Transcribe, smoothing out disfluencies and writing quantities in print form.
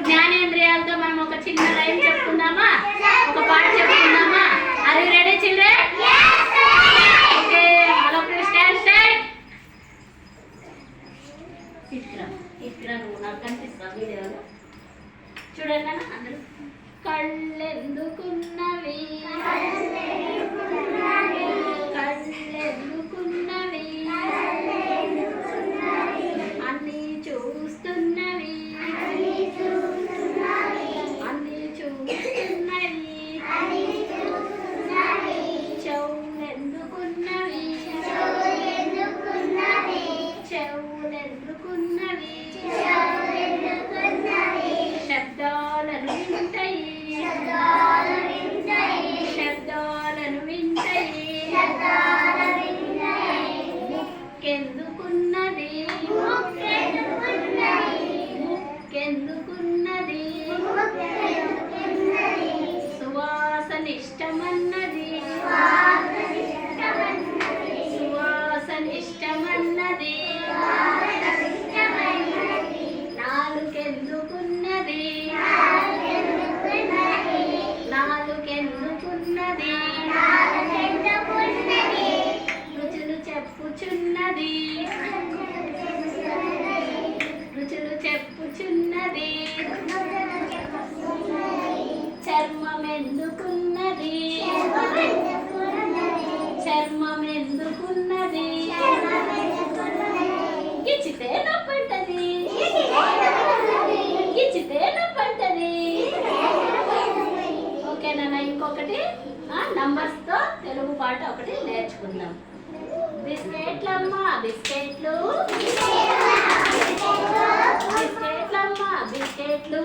జ్ఞానేంద్రియాలతో మనం ఒక చిన్న లైన్ చెప్పుకుందామా? ఒక పాట చెప్పుకుందామా? Are you ready children? Okay, hello please stand straight. ఇక్కడ నువ్వు నాకు కనిపిస్తావు వీడియోలో. చూడండి అన్న అందరూ. కళ్ళెందుకున్నవి కళ్ళెందుకున్నవి అన్నీ చూస్తున్నవి అన్నీ చూస్తున్నవి చెవులెందుకున్నవి చెవులెందుకున్నవి శబ్దాలను వింటాయి శబ్దాలను వింటాయి ముక్కెందుకున్నది ముక్కెందుకున్నది సువాసనిష్టమన్నది సువాసనిష్టమన్నది నాలుకెందుకున్నది నాలుకెందుకున్నది రుచులు చెప్పుచున్నది రుచులు చెప్పుచున్నది చర్మమెందుకున్నది చర్మమెందుకున్నది గిచ్చితే నొప్పంటది గిచ్చితే నొప్పంటది. ఓకేనా? ఇంకొకటి నంబర్స్తో తెలుగు పాట ఒకటి నేర్చుకుందాం. బిస్కెట్లమ్మా బిస్కెట్లు బిస్కెట్లమ్మా బిస్కెట్లు